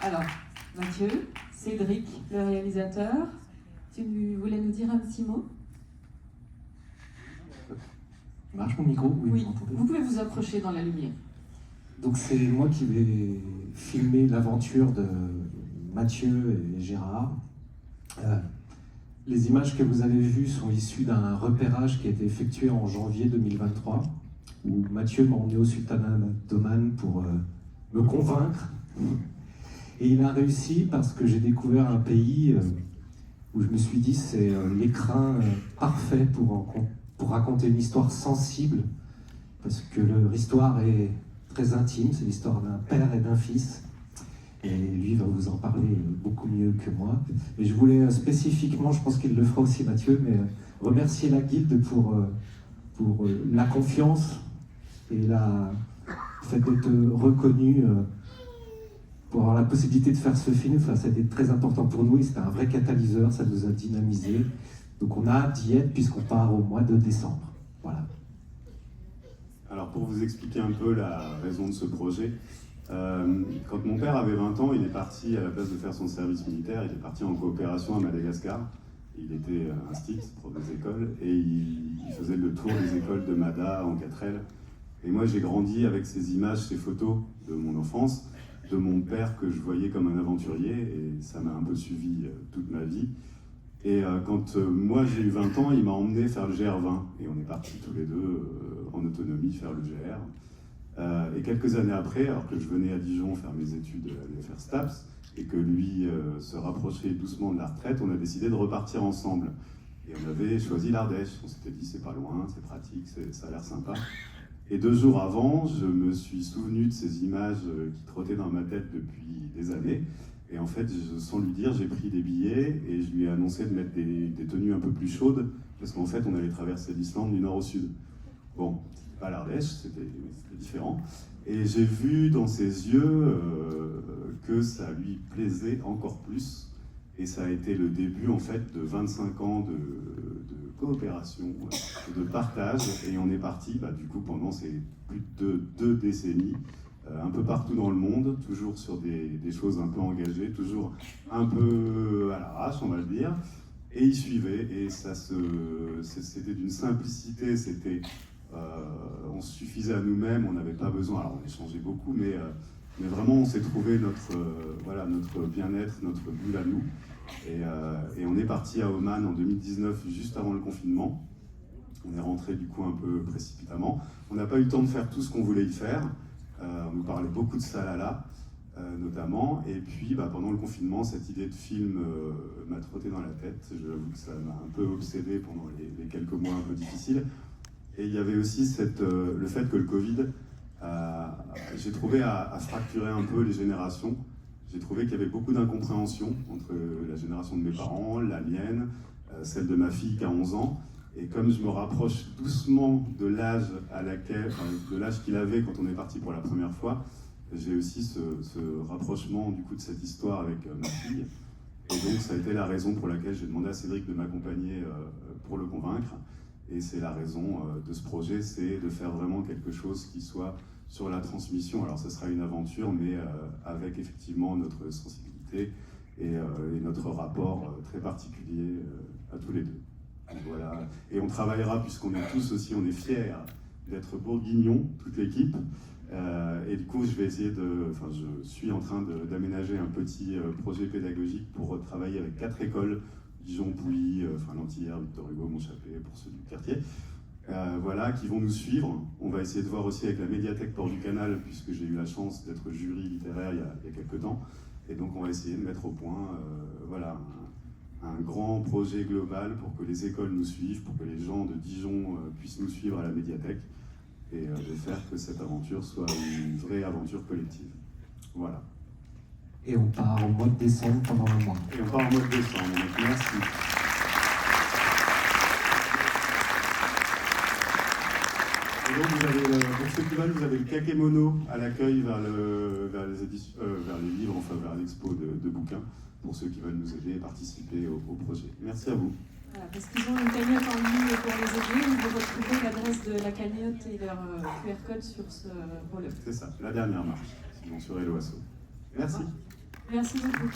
Alors, Mathieu, Cédric, le réalisateur, tu voulais nous dire un petit mot? Marche mon micro? Oui, vous m'entendez? vous pouvez vous approcher dans la lumière. Donc c'est moi qui vais filmer l'aventure de Mathieu et Gérard. Les images que vous avez vues sont issues d'un repérage qui a été effectué en janvier 2023, où Mathieu m'a emmené au Sultanat d'Oman pour me convaincre. Et il a réussi parce que j'ai découvert un pays où je me suis dit c'est l'écrin parfait pour raconter une histoire sensible, parce que leur histoire est très intime, c'est l'histoire d'un père et d'un fils. Et lui va vous en parler beaucoup mieux que moi. Et je voulais spécifiquement, je pense qu'il le fera aussi Mathieu, mais remercier la Guilde pour la confiance et le fait d'être reconnu pour avoir la possibilité de faire ce film. Enfin, ça a été très important pour nous et c'était un vrai catalyseur, ça nous a dynamisé. Donc on a hâte d'y être puisqu'on part au mois de décembre. Voilà. Alors pour vous expliquer un peu la raison de ce projet, quand mon père avait 20 ans, il est parti, à la place de faire son service militaire, il est parti en coopération à Madagascar. Il était instit, prof des écoles, et il faisait le tour des écoles de Mada en 4L. Et moi j'ai grandi avec ces images, ces photos de mon enfance, de mon père que je voyais comme un aventurier, et ça m'a un peu suivi toute ma vie. Et quand moi j'ai eu 20 ans, il m'a emmené faire le GR20, et on est partis tous les deux en autonomie faire le GR. Et quelques années après, alors que je venais à Dijon faire mes études à l'UFR STAPS, et que lui se rapprochait doucement de la retraite, on a décidé de repartir ensemble. Et on avait choisi l'Ardèche, on s'était dit c'est pas loin, c'est pratique, ça a l'air sympa. Et 2 jours avant, je me suis souvenu de ces images qui trottaient dans ma tête depuis des années. Et en fait, sans lui dire, j'ai pris des billets et je lui ai annoncé de mettre des tenues un peu plus chaudes, parce qu'en fait, on allait traverser l'Islande du nord au sud. Bon, c'était pas l'Ardèche, c'était différent. Et j'ai vu dans ses yeux que ça lui plaisait encore plus. Et ça a été le début, en fait, de 25 ans de coopération, de partage. Et on est parti, du coup, pendant ces plus de 2 décennies, un peu partout dans le monde, toujours sur des choses un peu engagées, toujours un peu à l'arrache, on va le dire. Et il suivait, et c'était d'une simplicité, on se suffisait à nous-mêmes, on n'avait pas besoin, alors on échangeait beaucoup, mais vraiment on s'est trouvé notre bien-être, notre bulle à nous. Et on est parti à Oman en 2019, juste avant le confinement. On est rentré du coup un peu précipitamment. On n'a pas eu le temps de faire tout ce qu'on voulait y faire. On nous parlait beaucoup de Salalah, notamment. Et puis pendant le confinement, cette idée de film m'a trotté dans la tête. J'avoue que ça m'a un peu obsédé pendant les quelques mois un peu difficiles. Et il y avait aussi le fait que le Covid, j'ai trouvé, a fracturé un peu les générations. J'ai trouvé qu'il y avait beaucoup d'incompréhension entre la génération de mes parents, la mienne, celle de ma fille qui a 11 ans. Et comme je me rapproche doucement de l'âge qu'il avait quand on est parti pour la première fois, j'ai aussi ce rapprochement du coup de cette histoire avec ma fille. Et donc ça a été la raison pour laquelle j'ai demandé à Cédric de m'accompagner pour le convaincre. Et c'est la raison de ce projet, c'est de faire vraiment quelque chose qui soit sur la transmission. Alors ce sera une aventure, mais avec effectivement notre sensibilité et notre rapport très particulier à tous les deux. Voilà. Et on travaillera, puisqu'on est tous aussi, on est fiers d'être bourguignons, toute l'équipe. Et du coup, je suis en train d'aménager un petit projet pédagogique pour travailler avec 4 écoles, Dijon, Pouilly, Lantillère, Victor Hugo, Montchappé, pour ceux du quartier. Qui vont nous suivre. On va essayer de voir aussi avec la médiathèque Port du Canal, puisque j'ai eu la chance d'être jury littéraire il y a quelques temps. Et donc on va essayer de mettre au point un grand projet global pour que les écoles nous suivent, pour que les gens de Dijon puissent nous suivre à la médiathèque et de faire que cette aventure soit une vraie aventure collective. Voilà. Et on part au mois de décembre pendant un mois. Et on part au mois de décembre, donc merci. Et donc pour ceux qui veulent, vous avez le kakémono à l'accueil vers les livres, vers l'expo de bouquins, pour ceux qui veulent nous aider et participer au projet. Merci à vous. Voilà, parce qu'ils ont une cagnotte en ligne pour les aider, vous retrouvez l'adresse de la cagnotte et leur QR code sur ce volume. C'est ça, la dernière marche, sinon sur Helloasso. Merci. Merci beaucoup.